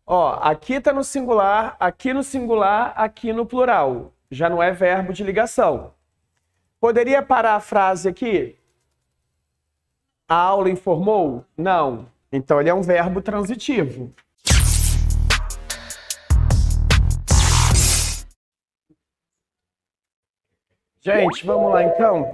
Ó, aqui tá no singular, aqui no plural. Já não é verbo de ligação. Poderia parar a frase aqui? A aula informou? Não. Então ele é um verbo transitivo. Gente, vamos lá então.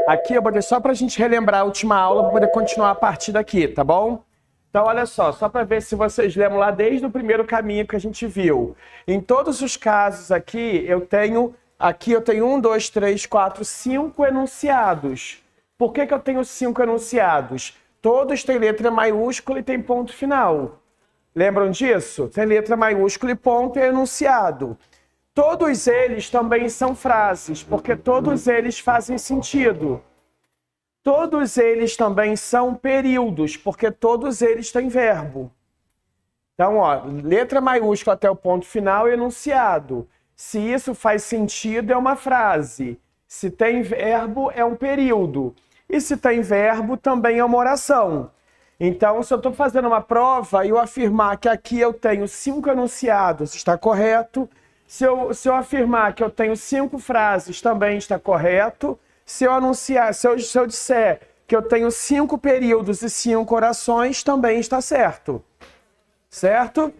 Aqui eu botei só para a gente relembrar a última aula para poder continuar a partir daqui, tá bom? Então, olha só para ver se vocês lembram lá desde o primeiro caminho que a gente viu. Em todos os casos aqui eu tenho 1, 2, 3, 4, 5 enunciados. Por que eu tenho 5 enunciados? Todos têm letra maiúscula e tem ponto final. Lembram disso? Tem letra maiúscula e ponto e enunciado. Todos eles também são frases, porque todos eles fazem sentido. Todos eles também são períodos, porque todos eles têm verbo. Então, ó, letra maiúscula até o ponto final e enunciado. Se isso faz sentido, é uma frase. Se tem verbo, é um período. E se tem verbo, também é uma oração. Então, se eu estou fazendo uma prova e eu afirmar que aqui eu tenho 5 enunciados, está correto. Se eu afirmar que eu tenho 5 frases, também está correto. Se eu disser que eu tenho 5 períodos e 5 orações, também está certo. Certo?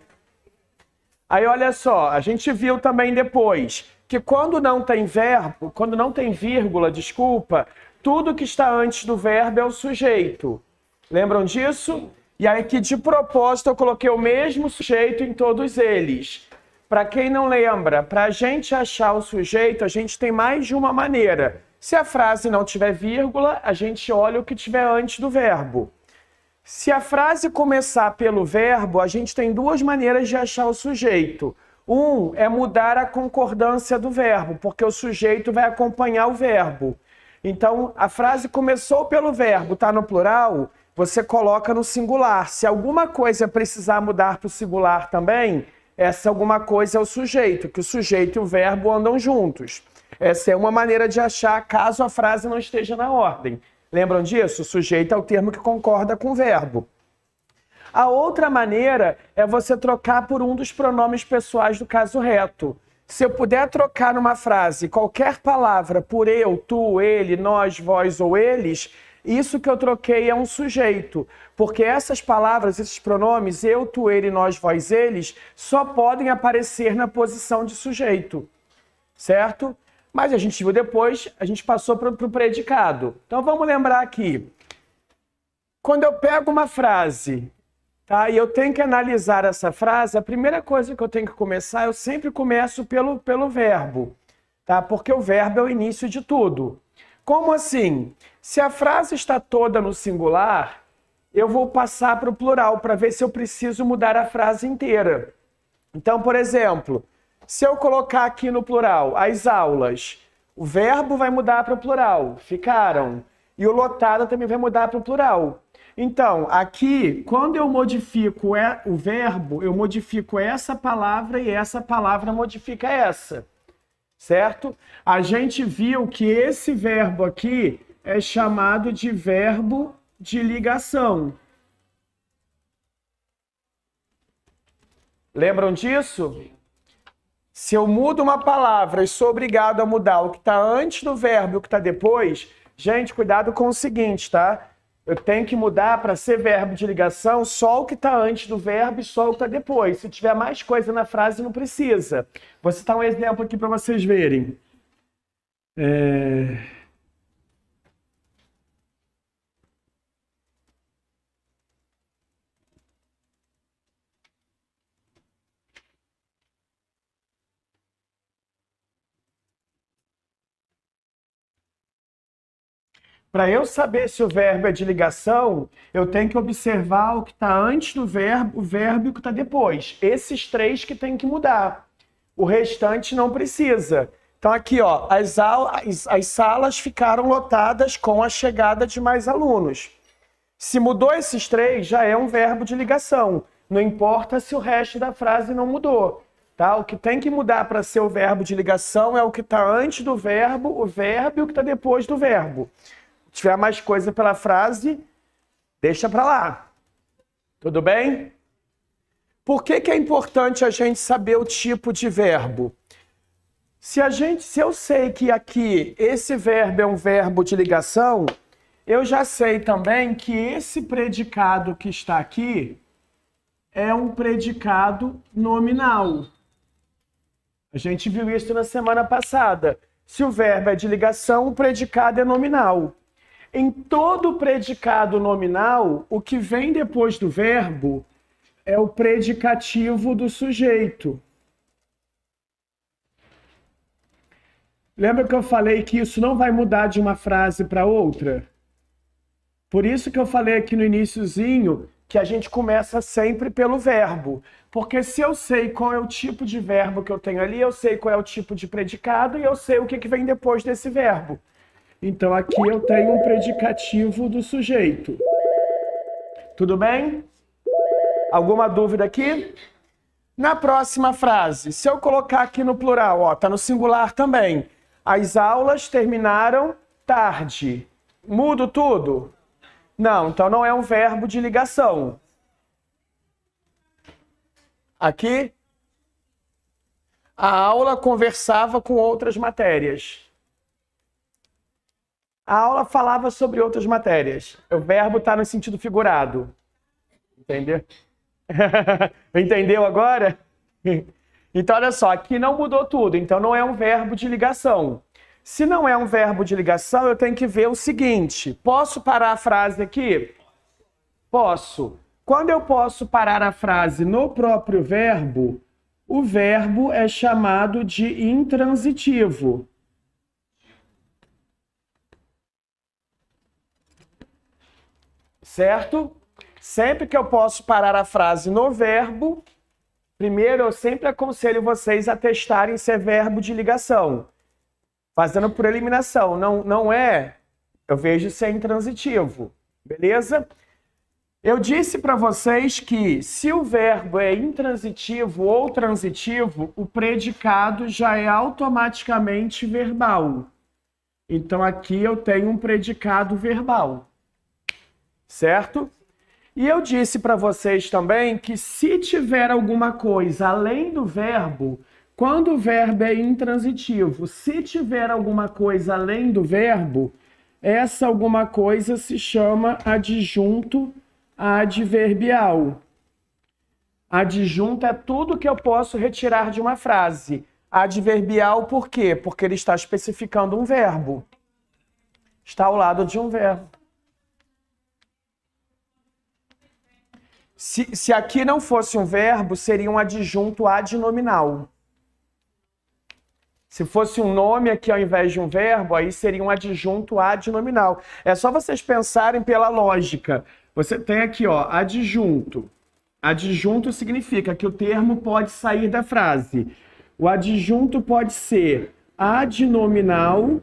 Aí, olha só, a gente viu também depois que quando não tem verbo, quando não tem vírgula, desculpa, tudo que está antes do verbo é o sujeito. Lembram disso? E aí que de propósito eu coloquei o mesmo sujeito em todos eles. Para quem não lembra, para a gente achar o sujeito, a gente tem mais de uma maneira. Se a frase não tiver vírgula, a gente olha o que tiver antes do verbo. Se a frase começar pelo verbo, a gente tem 2 maneiras de achar o sujeito. Um é mudar a concordância do verbo, porque o sujeito vai acompanhar o verbo. Então, a frase começou pelo verbo, está no plural, você coloca no singular. Se alguma coisa precisar mudar para o singular também, essa alguma coisa é o sujeito, que o sujeito e o verbo andam juntos. Essa é uma maneira de achar caso a frase não esteja na ordem. Lembram disso? O sujeito é o termo que concorda com o verbo. A outra maneira é você trocar por um dos pronomes pessoais do caso reto. Se eu puder trocar numa frase qualquer palavra por eu, tu, ele, nós, vós ou eles, isso que eu troquei é um sujeito. Porque essas palavras, esses pronomes, eu, tu, ele, nós, vós, eles, só podem aparecer na posição de sujeito. Certo? Mas a gente viu depois, a gente passou para o predicado. Então vamos lembrar aqui. Quando eu pego uma frase, tá, e eu tenho que analisar essa frase, a primeira coisa que eu tenho que começar, eu sempre começo pelo verbo. Tá? Porque o verbo é o início de tudo. Como assim? Se a frase está toda no singular, eu vou passar para o plural para ver se eu preciso mudar a frase inteira. Então, por exemplo, se eu colocar aqui no plural as aulas, o verbo vai mudar para o plural, ficaram. E o lotado também vai mudar para o plural. Então, aqui, quando eu modifico o verbo, eu modifico essa palavra e essa palavra modifica essa. Certo? A gente viu que esse verbo aqui é chamado de verbo de ligação. Lembram disso? Se eu mudo uma palavra e sou obrigado a mudar o que está antes do verbo e o que está depois, gente, cuidado com o seguinte, tá? Eu tenho que mudar para ser verbo de ligação só o que está antes do verbo e só o que está depois. Se tiver mais coisa na frase, não precisa. Vou citar um exemplo aqui para vocês verem. Para eu saber se o verbo é de ligação, eu tenho que observar o que está antes do verbo, o verbo e o que está depois. Esses 3 que tem que mudar. O restante não precisa. Então aqui, ó, as salas ficaram lotadas com a chegada de mais alunos. Se mudou esses 3, já é um verbo de ligação. Não importa se o resto da frase não mudou. Tá? O que tem que mudar para ser o verbo de ligação é o que está antes do verbo e o que está depois do verbo. Se tiver mais coisa pela frase, deixa para lá. Tudo bem? Por que que é importante a gente saber o tipo de verbo? Se eu sei que aqui esse verbo é um verbo de ligação, eu já sei também que esse predicado que está aqui é um predicado nominal. A gente viu isso na semana passada. Se o verbo é de ligação, o predicado é nominal. Em todo predicado nominal, o que vem depois do verbo é o predicativo do sujeito. Lembra que eu falei que isso não vai mudar de uma frase para outra? Por isso que eu falei aqui no iniciozinho que a gente começa sempre pelo verbo. Porque se eu sei qual é o tipo de verbo que eu tenho ali, eu sei qual é o tipo de predicado e eu sei o que vem depois desse verbo. Então aqui eu tenho um predicativo do sujeito. Tudo bem? Alguma dúvida aqui? Na próxima frase, se eu colocar aqui no plural, ó, tá no singular também. As aulas terminaram tarde. Mudo tudo? Não, então não é um verbo de ligação. Aqui, a aula conversava com outras matérias. A aula falava sobre outras matérias. O verbo está no sentido figurado. Entendeu? Entendeu agora? Então, olha só, aqui não mudou tudo. Então, não é um verbo de ligação. Se não é um verbo de ligação, eu tenho que ver o seguinte. Posso parar a frase aqui? Posso. Quando eu posso parar a frase no próprio verbo, o verbo é chamado de intransitivo. Certo? Sempre que eu posso parar a frase no verbo, primeiro eu sempre aconselho vocês a testarem se é verbo de ligação. Fazendo por eliminação. Não é, eu vejo se é intransitivo. Beleza? Eu disse para vocês que se o verbo é intransitivo ou transitivo, o predicado já é automaticamente verbal. Então aqui eu tenho um predicado verbal. Certo? E eu disse para vocês também que se tiver alguma coisa além do verbo, quando o verbo é intransitivo, se tiver alguma coisa além do verbo, essa alguma coisa se chama adjunto adverbial. Adjunto é tudo que eu posso retirar de uma frase. Adverbial por quê? Porque ele está especificando um verbo. Está ao lado de um verbo. Se aqui não fosse um verbo, seria um adjunto adnominal. Se fosse um nome aqui ao invés de um verbo, aí seria um adjunto adnominal. É só vocês pensarem pela lógica. Você tem aqui, ó, adjunto. Adjunto significa que o termo pode sair da frase. O adjunto pode ser adnominal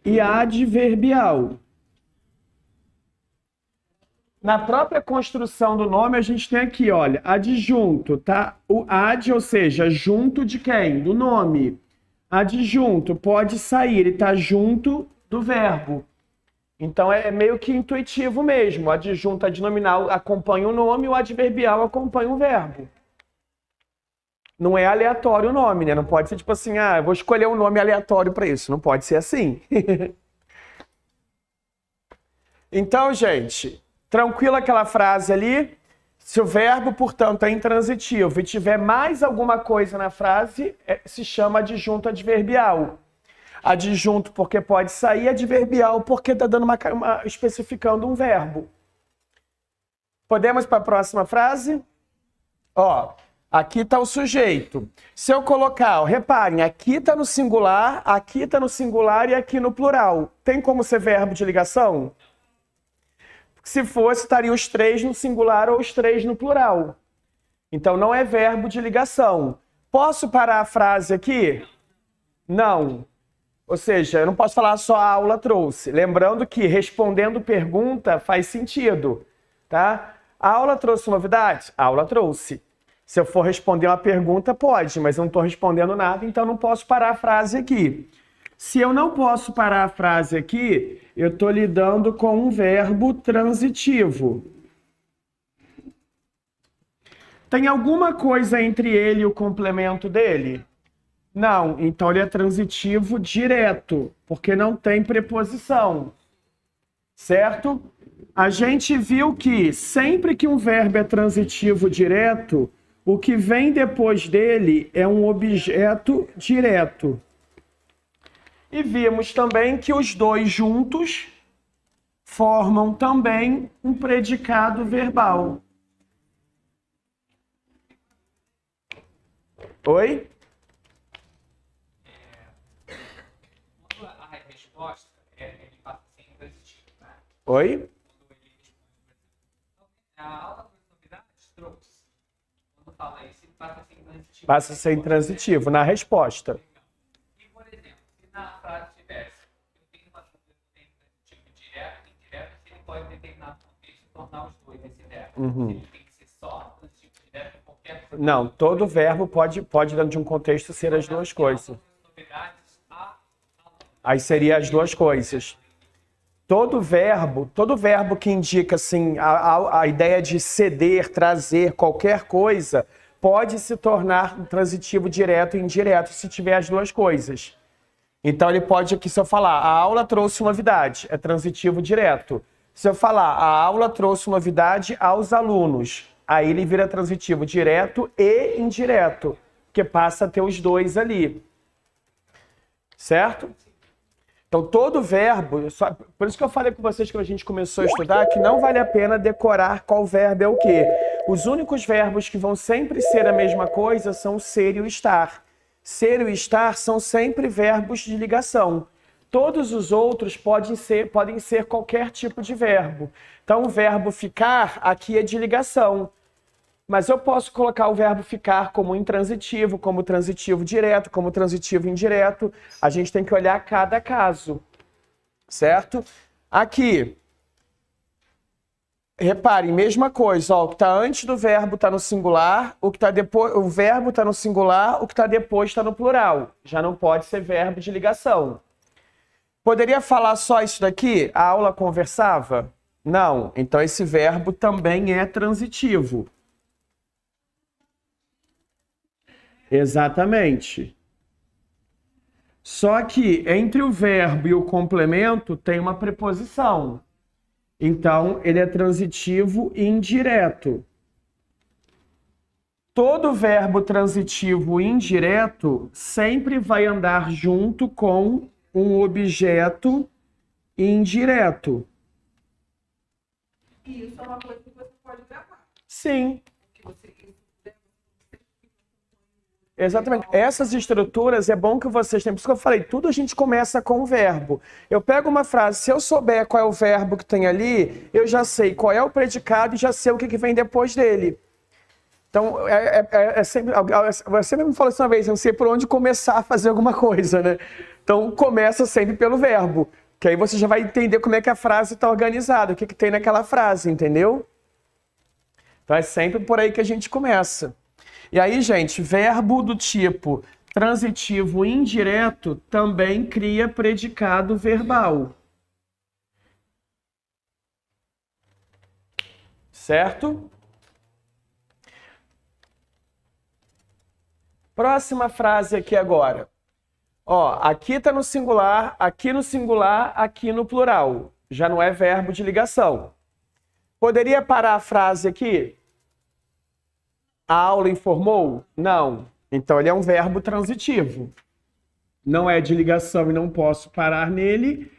e adverbial. Na própria construção do nome, a gente tem aqui, olha, adjunto, tá? O ad, ou seja, junto de quem? Do nome. Adjunto pode sair, ele tá junto do verbo. Então, é meio que intuitivo mesmo. O adjunto adnominal acompanha o nome, o adverbial acompanha o verbo. Não é aleatório o nome, né? Não pode ser tipo assim, eu vou escolher um nome aleatório para isso. Não pode ser assim. Então, gente... Tranquilo aquela frase ali? Se o verbo, portanto, é intransitivo e tiver mais alguma coisa na frase, se chama adjunto adverbial. Adjunto porque pode sair, adverbial porque está dando especificando um verbo. Podemos para a próxima frase? Ó, aqui está o sujeito. Se eu colocar, ó, reparem, aqui está no singular e aqui no plural. Tem como ser verbo de ligação? Se fosse, estariam os três no singular ou os três no plural. Então, não é verbo de ligação. Posso parar a frase aqui? Não. Ou seja, eu não posso falar só a aula trouxe. Lembrando que respondendo pergunta faz sentido, tá? A aula trouxe novidade? A aula trouxe. Se eu for responder uma pergunta, pode, mas eu não estou respondendo nada, então não posso parar a frase aqui. Se eu não posso parar a frase aqui, eu estou lidando com um verbo transitivo. Tem alguma coisa entre ele e o complemento dele? Não, então ele é transitivo direto, porque não tem preposição, certo? A gente viu que sempre que um verbo é transitivo direto, o que vem depois dele é um objeto direto. E vimos também que os dois juntos formam também um predicado verbal. Oi? A resposta ele passa sem transitivo, né? Oi? A aula de novidades trouxe. Quando fala isso, ele passa sem transitivo. Passa sem transitivo na resposta. E, por exemplo, se na frase tivesse, eu tenho uma dúvida que tem transitivo direto e indireto, se ele pode, em determinado contexto, tornar os dois esse verbo. Se ele tem que ser só transitivo direto em qualquer coisa. Não, todo verbo pode dentro de um contexto ser as duas coisas. Aí seria as duas coisas. Todo verbo que indica assim, a ideia de ceder, trazer qualquer coisa, pode se tornar um transitivo direto e indireto se tiver as duas coisas. Então ele pode aqui, se eu falar, a aula trouxe novidade, é transitivo direto. Se eu falar, a aula trouxe novidade aos alunos, aí ele vira transitivo direto e indireto, porque passa a ter os dois ali. Certo? Então, todo verbo, por isso que eu falei com vocês quando a gente começou a estudar, que não vale a pena decorar qual verbo é o quê. Os únicos verbos que vão sempre ser a mesma coisa são o ser e o estar. Ser e o estar são sempre verbos de ligação. Todos os outros podem ser qualquer tipo de verbo. Então, o verbo ficar aqui é de ligação. Mas eu posso colocar o verbo ficar como intransitivo, como transitivo direto, como transitivo indireto. A gente tem que olhar cada caso, certo? Aqui, reparem, mesma coisa, ó, o que está antes do verbo está no singular, o que está depois, o verbo está no singular, o que está depois está no plural. Já não pode ser verbo de ligação. Poderia falar só isso daqui? A aula conversava? Não. Então esse verbo também é transitivo. Exatamente. Só que entre o verbo e o complemento tem uma preposição. Então, ele é transitivo indireto. Todo verbo transitivo indireto sempre vai andar junto com um objeto indireto. E isso é uma coisa que você pode gravar. Sim. Que você... Exatamente. Essas estruturas é bom que vocês tenham. Por isso que eu falei, tudo a gente começa com o verbo. Eu pego uma frase, se eu souber qual é o verbo que tem ali, eu já sei qual é o predicado e já sei o que vem depois dele. Então, sempre. Você mesmo falou isso uma vez, eu não sei por onde começar a fazer alguma coisa, né? Então, começa sempre pelo verbo. Que aí você já vai entender como é que a frase está organizada, o que tem naquela frase, entendeu? Então, é sempre por aí que a gente começa. E aí, gente, verbo do tipo transitivo indireto também cria predicado verbal. Certo? Próxima frase aqui agora. Ó, aqui está no singular, aqui no plural. Já não é verbo de ligação. Poderia parar a frase aqui? A aula informou? Não. Então, ele é um verbo transitivo. Não é de ligação e não posso parar nele.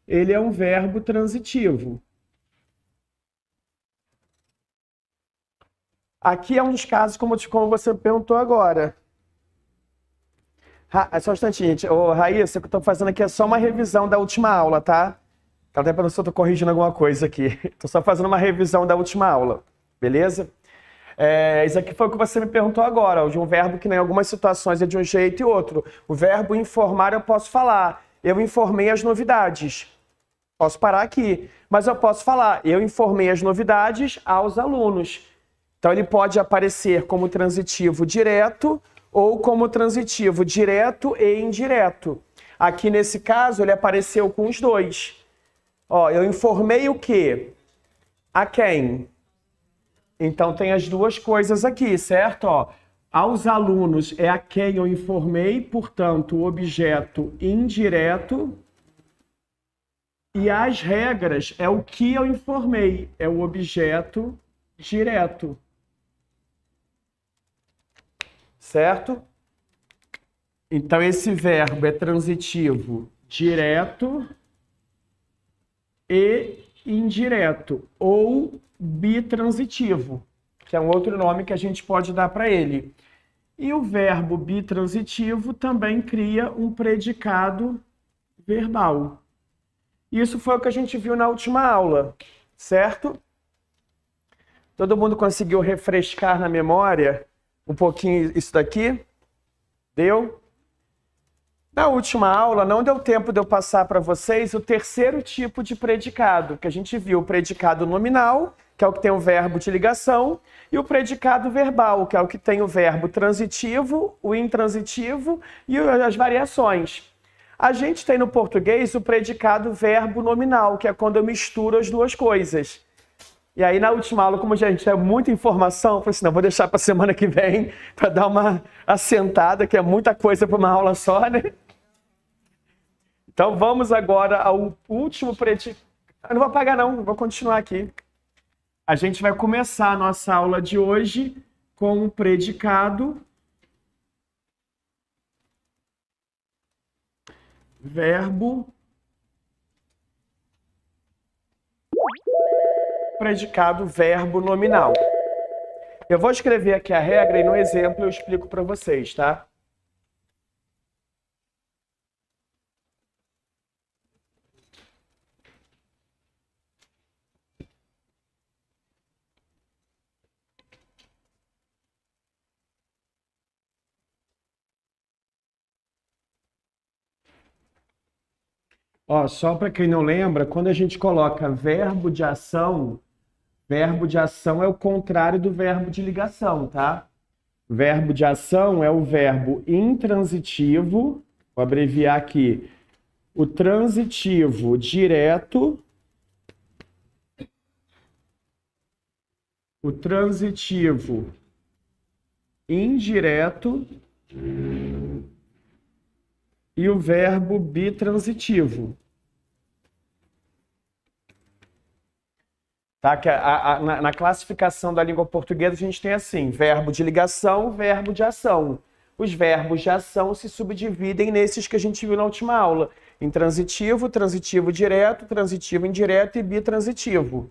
Ele é um verbo transitivo. Aqui é um dos casos, como você perguntou agora. Só um instantinho, gente. Ô, Raíssa, o que eu estou fazendo aqui é só uma revisão da última aula, tá? Até para se eu estou corrigindo alguma coisa aqui. Estou só fazendo uma revisão da última aula. Beleza? Isso aqui foi o que você me perguntou agora, de um verbo que em algumas situações é de um jeito e outro. O verbo informar eu posso falar, eu informei as novidades. Posso parar aqui, mas eu posso falar, eu informei as novidades aos alunos. Então ele pode aparecer como transitivo direto ou como transitivo direto e indireto. Aqui nesse caso ele apareceu com os dois. Ó, eu informei o quê? A quem? Então tem as duas coisas aqui, certo? Ó, aos alunos é a quem eu informei, portanto, o objeto indireto. E as regras é o que eu informei, é o objeto direto. Certo? Então esse verbo é transitivo direto e indireto, ou bitransitivo, que é um outro nome que a gente pode dar para ele. E o verbo bitransitivo também cria um predicado verbal. Isso foi o que a gente viu na última aula, certo? Todo mundo conseguiu refrescar na memória um pouquinho isso daqui? Deu? Na última aula, não deu tempo de eu passar para vocês o terceiro tipo de predicado, que a gente viu, o predicado nominal, que é o que tem o verbo de ligação, e o predicado verbal, que é o que tem o verbo transitivo, o intransitivo e as variações. A gente tem no português o predicado verbo nominal, que é quando eu misturo as duas coisas. E aí na última aula, como a gente tem muita informação, eu falei assim, não, vou deixar para a semana que vem, para dar uma assentada, que é muita coisa para uma aula só, né? Então vamos agora ao último predicado. Eu não vou apagar não, vou continuar aqui. A gente vai começar a nossa aula de hoje com o predicado verbo predicado verbo nominal. Eu vou escrever aqui a regra e no exemplo eu explico para vocês, tá? Ó, só para quem não lembra, quando a gente coloca verbo de ação é o contrário do verbo de ligação, tá? Verbo de ação é o verbo intransitivo, vou abreviar aqui, o transitivo direto, o transitivo indireto e o verbo bitransitivo. Tá? Que na classificação da língua portuguesa a gente tem assim, verbo de ligação, verbo de ação. Os verbos de ação se subdividem nesses que a gente viu na última aula. Em transitivo, transitivo direto, transitivo indireto e bitransitivo.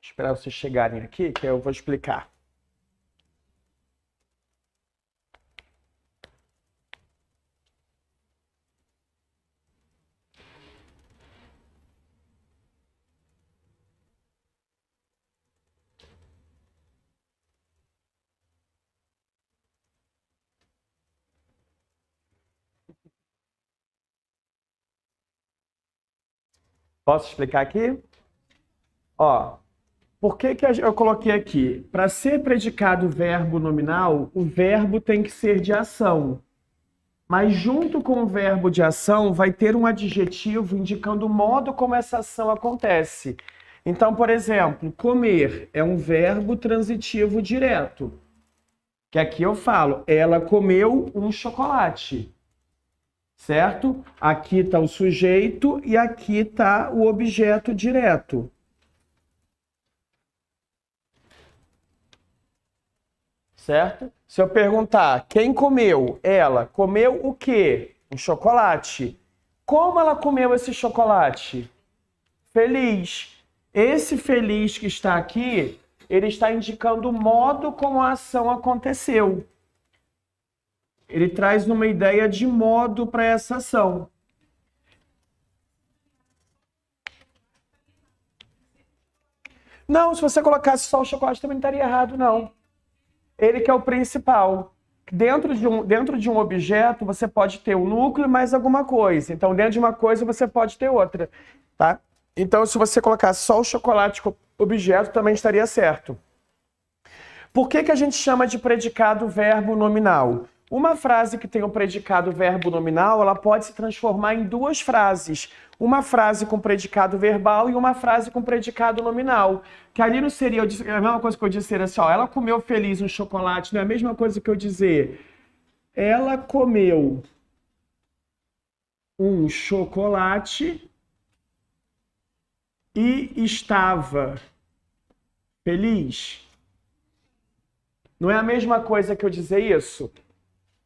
Esperar vocês chegarem aqui, que eu vou explicar. Posso explicar aqui? Ó, por que eu coloquei aqui? Para ser predicado verbo nominal, o verbo tem que ser de ação. Mas junto com o verbo de ação vai ter um adjetivo indicando o modo como essa ação acontece. Então, por exemplo, comer é um verbo transitivo direto. Que aqui eu falo, ela comeu um chocolate. Certo? Aqui está o sujeito e aqui está o objeto direto. Certo? Se eu perguntar, quem comeu? Ela. Comeu o quê? Um chocolate. Como ela comeu esse chocolate? feliz. Esse feliz que está aqui, ele está indicando o modo como a ação aconteceu. Ele traz uma ideia de modo para essa ação. Não, se você colocasse só o chocolate também não estaria errado, não. Ele que é o principal. Dentro de um objeto, você pode ter o núcleo mais alguma coisa. Então, dentro de uma coisa, você pode ter outra, tá? Então, se você colocasse só o chocolate como objeto, também estaria certo. Por que a gente chama de predicado verbo nominal? Uma frase que tem o predicado verbo nominal, ela pode se transformar em duas frases. Uma frase com predicado verbal e uma frase com predicado nominal. Que ali não seria a mesma coisa que eu dizer assim, ó, ela comeu feliz um chocolate, não é a mesma coisa que eu dizer, ela comeu um chocolate e estava feliz. Não é a mesma coisa que eu dizer isso?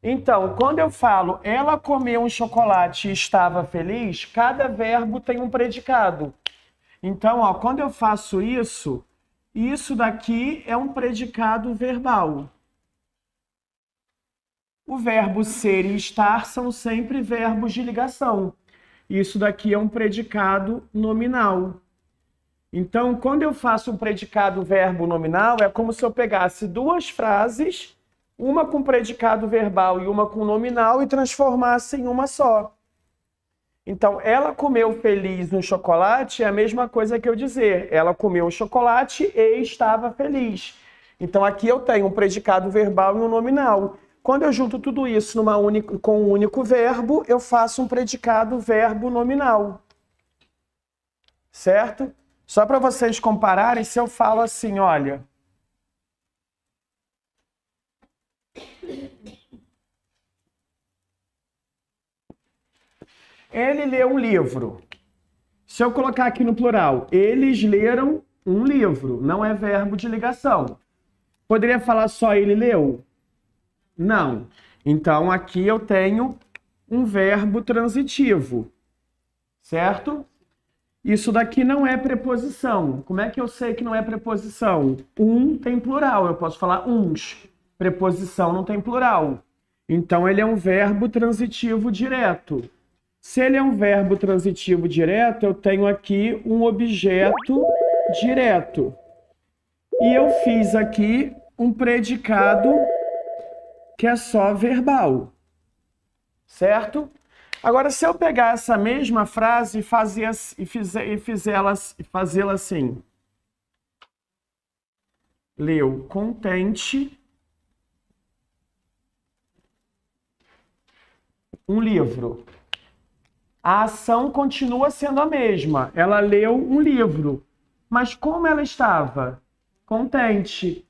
Então, quando eu falo ela comeu um chocolate e estava feliz, cada verbo tem um predicado. Então, ó, quando eu faço isso, isso daqui é um predicado verbal. O verbo ser e estar são sempre verbos de ligação. Isso daqui é um predicado nominal. Então, quando eu faço um predicado verbo nominal, é como se eu pegasse duas frases, uma com predicado verbal e uma com nominal, e transformasse em uma só. Então, ela comeu feliz um chocolate é a mesma coisa que eu dizer, ela comeu um chocolate e estava feliz. Então, aqui eu tenho um predicado verbal e um nominal. Quando eu junto tudo isso com um único verbo, eu faço um predicado verbo nominal. Certo? Só para vocês compararem, se eu falo assim, olha... Ele leu um livro. Se eu colocar aqui no plural, eles leram um livro. Não é verbo de ligação. Poderia falar só ele leu? Não. Então, aqui eu tenho um verbo transitivo. Certo? Isso daqui não é preposição. Como é que eu sei que não é preposição? Um tem plural. Eu posso falar uns. Preposição não tem plural. Então, ele é um verbo transitivo direto. Se ele é um verbo transitivo direto, eu tenho aqui um objeto direto. E eu fiz aqui um predicado que é só verbal. Certo? Agora, se eu pegar essa mesma frase e fazê-la assim. Leu contente um livro. A ação continua sendo a mesma. Ela leu um livro. Mas como ela estava? Contente.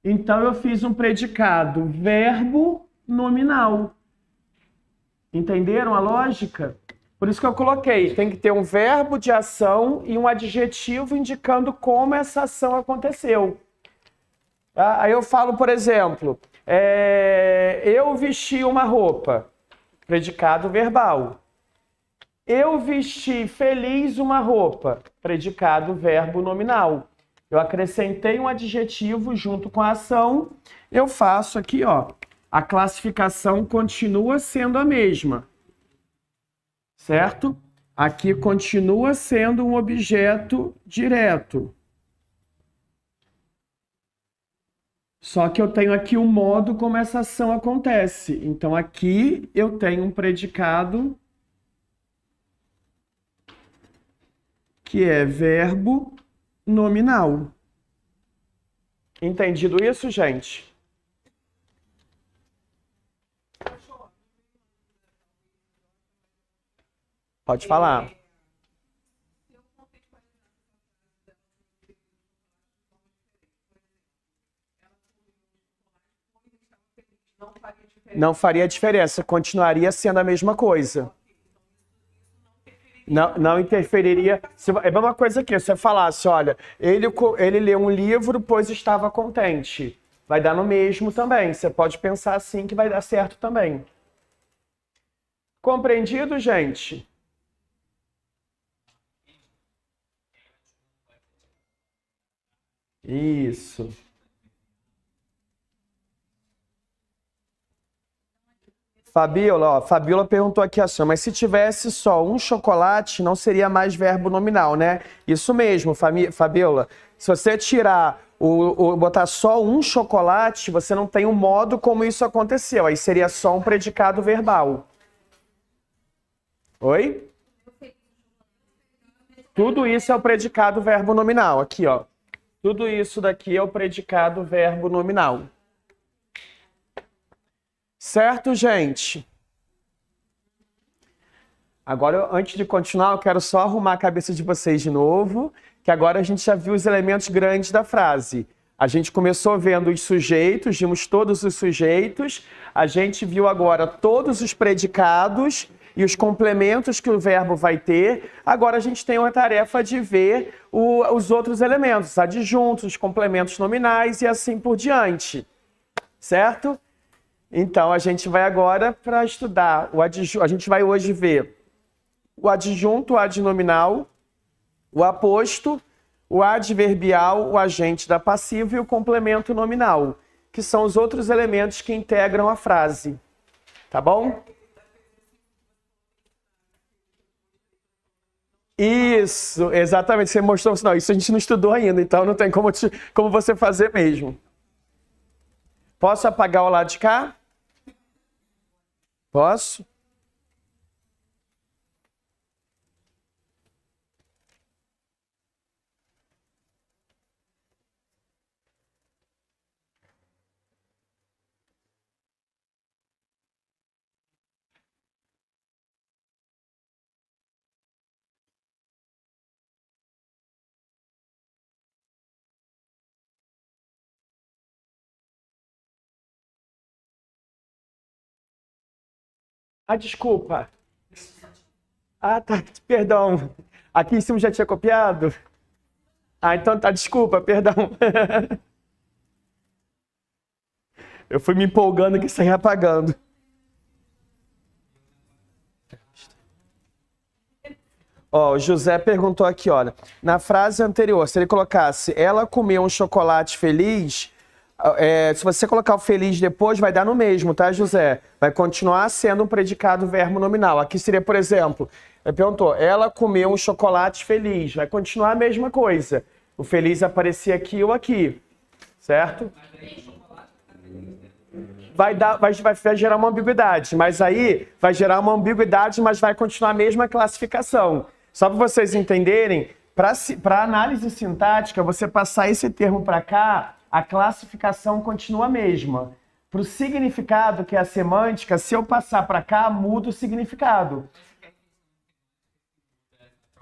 Então, eu fiz um predicado verbo nominal. Entenderam a lógica? Por isso que eu coloquei. Tem que ter um verbo de ação e um adjetivo indicando como essa ação aconteceu. Aí eu falo, por exemplo, eu vesti uma roupa. Predicado verbal. Eu vesti feliz uma roupa, predicado verbo nominal. Eu acrescentei um adjetivo junto com a ação, eu faço aqui, ó, a classificação continua sendo a mesma, certo? Aqui continua sendo um objeto direto. Só que eu tenho aqui o modo como essa ação acontece. Então, aqui eu tenho um predicado que é verbo nominal. Entendido isso, gente? Pode falar. Não faria diferença, continuaria sendo a mesma coisa. Não interferiria. É a mesma coisa aqui, se você falasse, olha, ele leu um livro, pois estava contente. Vai dar no mesmo também. Você pode pensar assim que vai dar certo também. Compreendido, gente? Isso. Fabiola perguntou aqui assim, mas se tivesse só um chocolate, não seria mais verbo nominal, né? Isso mesmo, Fabiola. Se você tirar botar só um chocolate, você não tem um modo como isso aconteceu. Aí seria só um predicado verbal. Oi? Tudo isso é o predicado verbo nominal. Aqui, ó. Tudo isso daqui é o predicado verbo nominal. Certo, gente? Agora, antes de continuar, eu quero só arrumar a cabeça de vocês de novo, que agora a gente já viu os elementos grandes da frase. A gente começou vendo os sujeitos, vimos todos os sujeitos, a gente viu agora todos os predicados e os complementos que o verbo vai ter. Agora a gente tem uma tarefa de ver os outros elementos, adjuntos, os complementos nominais e assim por diante. Certo? Então, a gente vai agora para estudar o adjunto. A gente vai hoje ver o adjunto, o adnominal, o aposto, o adverbial, o agente da passiva e o complemento nominal, que são os outros elementos que integram a frase. Tá bom? Isso, exatamente. Você mostrou, não, isso a gente não estudou ainda, então não tem como você fazer mesmo. Posso apagar o lado de cá? Posso? Ah, desculpa. Ah, tá, perdão. Aqui em cima já tinha copiado? Ah, então tá, desculpa, perdão. Eu fui me empolgando que saí apagando. Ó, o José perguntou aqui, olha, na frase anterior, se ele colocasse ela comeu um chocolate feliz, se você colocar o feliz depois, vai dar no mesmo, tá, José? Vai continuar sendo um predicado verbo nominal. Aqui seria, por exemplo, ele perguntou, ela comeu um chocolate feliz, vai continuar a mesma coisa. O feliz aparecia aqui ou aqui, certo? Vai gerar uma ambiguidade, mas aí vai gerar uma ambiguidade, mas vai continuar a mesma classificação. Só para vocês entenderem, para análise sintática, você passar esse termo para cá, a classificação continua a mesma. Para o significado, que é a semântica, se eu passar para cá, muda o significado.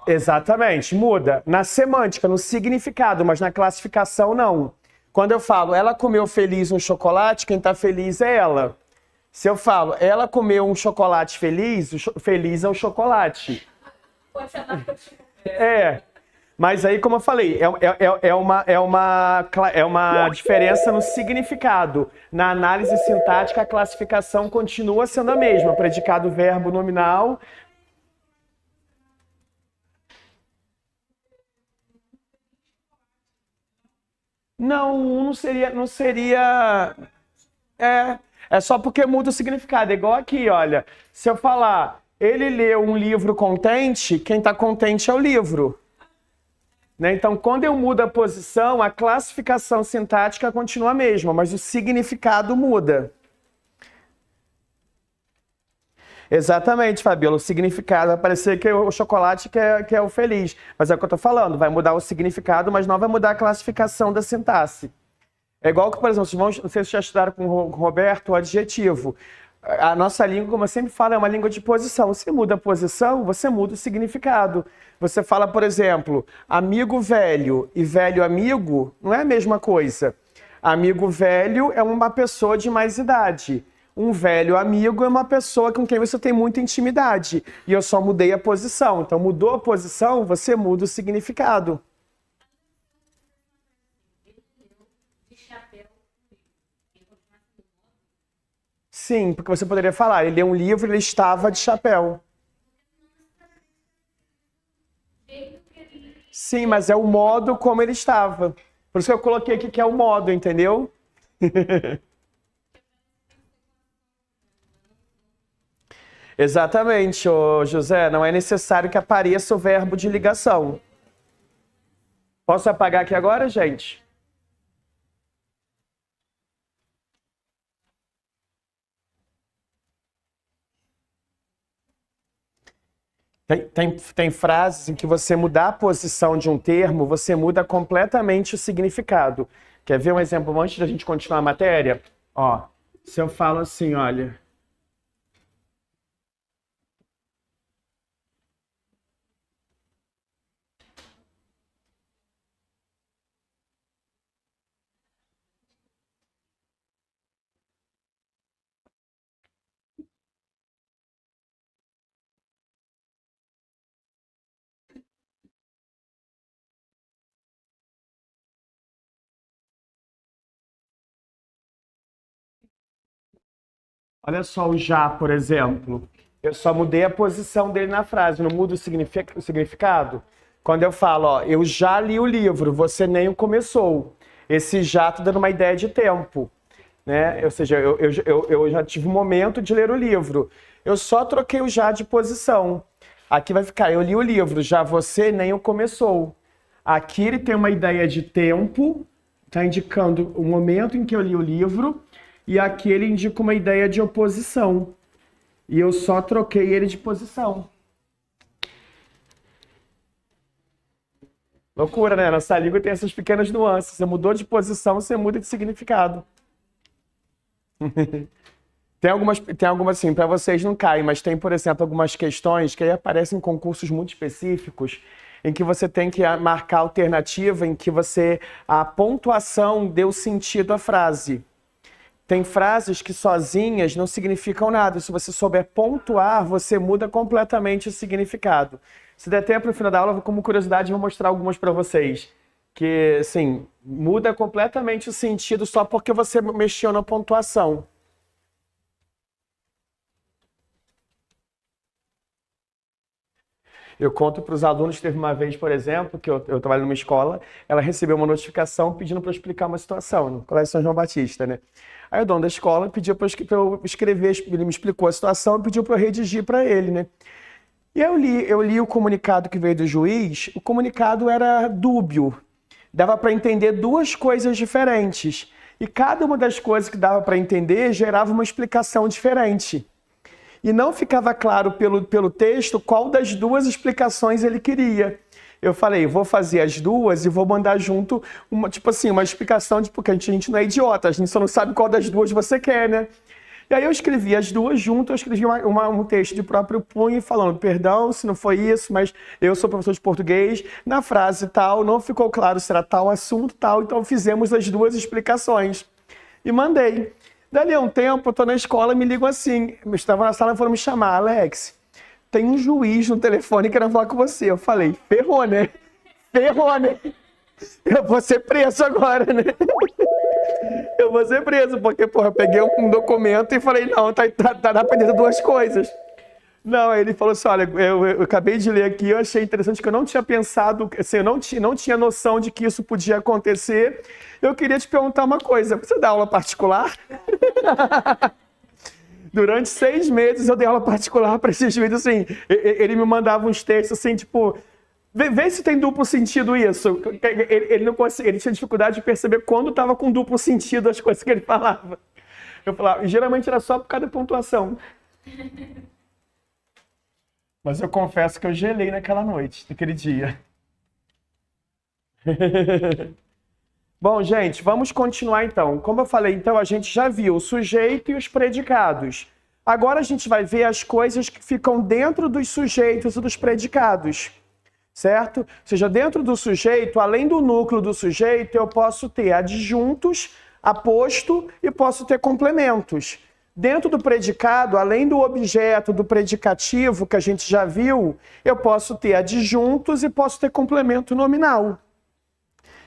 Exatamente, muda. Na semântica, no significado, mas na classificação não. Quando eu falo, ela comeu feliz um chocolate, quem está feliz é ela. Se eu falo, ela comeu um chocolate feliz, feliz é o chocolate. Mas aí, como eu falei, é uma diferença no significado. Na análise sintática, a classificação continua sendo a mesma. Predicado verbo nominal. Não seria. É só porque muda o significado. É igual aqui, olha. Se eu falar, ele leu um livro contente, quem está contente é o livro. Né? Então, quando eu mudo a posição, a classificação sintática continua a mesma, mas o significado muda. Exatamente, Fabiola. O significado vai parecer que é o chocolate que é o feliz. Mas é o que eu estou falando. Vai mudar o significado, mas não vai mudar a classificação da sintaxe. É igual que, por exemplo, não sei se vocês já estudaram com o Roberto o adjetivo. A nossa língua, como eu sempre falo, é uma língua de posição. Se muda a posição, você muda o significado. Você fala, por exemplo, amigo velho e velho amigo, não é a mesma coisa. Amigo velho é uma pessoa de mais idade. Um velho amigo é uma pessoa com quem você tem muita intimidade. E eu só mudei a posição. Então, mudou a posição, você muda o significado. Sim, porque você poderia falar, ele leu um livro, ele estava de chapéu. Sim, mas é o modo como ele estava. Por isso que eu coloquei aqui que é o modo, entendeu? Exatamente, ô José. Não é necessário que apareça o verbo de ligação. Posso apagar aqui agora, gente? Tem frases em que você mudar a posição de um termo, você muda completamente o significado. Quer ver um exemplo antes da gente continuar a matéria? Ó, se eu falo assim, olha... Olha só o já, por exemplo. Eu só mudei a posição dele na frase, não muda o significado. Quando eu falo, ó, eu já li o livro, você nem o começou. Esse já tá dando uma ideia de tempo, né? Ou seja, eu já tive um momento de ler o livro. Eu só troquei o já de posição. Aqui vai ficar, eu li o livro, já você nem o começou. Aqui ele tem uma ideia de tempo, tá indicando o momento em que eu li o livro. E aqui ele indica uma ideia de oposição. E eu só troquei ele de posição. Loucura, né? Nossa língua tem essas pequenas nuances. Você mudou de posição, você muda de significado. Tem algumas assim, para vocês não caem, mas tem, por exemplo, algumas questões que aí aparecem em concursos muito específicos, em que você tem que marcar a alternativa, em que a pontuação deu sentido à frase. Tem frases que sozinhas não significam nada. Se você souber pontuar, você muda completamente o significado. Se der tempo no final da aula, como curiosidade, vou mostrar algumas para vocês. Que, assim, muda completamente o sentido só porque você mexeu na pontuação. Eu conto para os alunos, teve uma vez, por exemplo, que eu trabalho numa escola, ela recebeu uma notificação pedindo para eu explicar uma situação, no Colégio São João Batista, né? Aí o dono da escola pediu para eu escrever, ele me explicou a situação e pediu para eu redigir para ele, né? E eu li o comunicado que veio do juiz, o comunicado era dúbio, dava para entender duas coisas diferentes. E cada uma das coisas que dava para entender gerava uma explicação diferente. E não ficava claro pelo texto qual das duas explicações ele queria. Eu falei, vou fazer as duas e vou mandar junto uma explicação, porque a gente não é idiota, a gente só não sabe qual das duas você quer, né? E aí eu escrevi as duas juntas, eu escrevi um texto de próprio punho falando, perdão se não foi isso, mas eu sou professor de português, na frase tal, não ficou claro se era tal assunto, tal, então fizemos as duas explicações. E mandei. Dali a um tempo, eu tô na escola e me ligam assim. Eu estava na sala e foram me chamar. Alex, tem um juiz no telefone querendo falar com você. Eu falei, ferrou, né? Ferrou, né? Eu vou ser preso agora, né? Eu vou ser preso, porque, porra, eu peguei um documento e falei, não, tá aprendendo duas coisas. Não, aí ele falou assim, olha, eu acabei de ler aqui, eu achei interessante que eu não tinha pensado, assim, eu não tinha noção de que isso podia acontecer. Eu queria te perguntar uma coisa, você dá aula particular? Durante 6 meses eu dei aula particular para esse juiz, assim, ele me mandava uns textos assim, tipo, vê se tem duplo sentido isso. Ele não conseguia, ele tinha dificuldade de perceber quando estava com duplo sentido as coisas que ele falava. Eu falava, e geralmente era só por causa da pontuação. Mas eu confesso que eu gelei naquela noite, naquele dia. Bom, gente, vamos continuar então. Como eu falei, então a gente já viu o sujeito e os predicados. Agora a gente vai ver as coisas que ficam dentro dos sujeitos e dos predicados, certo? Ou seja, dentro do sujeito, além do núcleo do sujeito, eu posso ter adjuntos, aposto e posso ter complementos. Dentro do predicado, além do objeto, do predicativo, que a gente já viu, eu posso ter adjuntos e posso ter complemento nominal.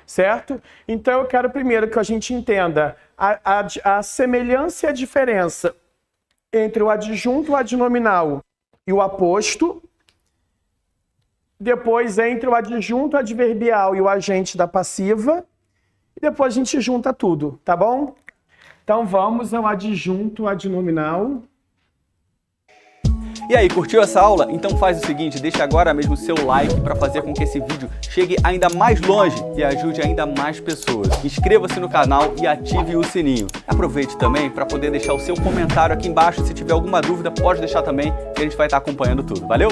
Certo? Então eu quero primeiro que a gente entenda a semelhança e a diferença entre o adjunto, o adnominal e o aposto. Depois entre o adjunto adverbial e o agente da passiva. e depois a gente junta tudo, tá bom? Então vamos ao adjunto adnominal. E aí, curtiu essa aula? Então faz o seguinte, deixa agora mesmo o seu like para fazer com que esse vídeo chegue ainda mais longe e ajude ainda mais pessoas. Inscreva-se no canal e ative o sininho. Aproveite também para poder deixar o seu comentário aqui embaixo. Se tiver alguma dúvida, pode deixar também, que a gente vai estar acompanhando tudo. Valeu?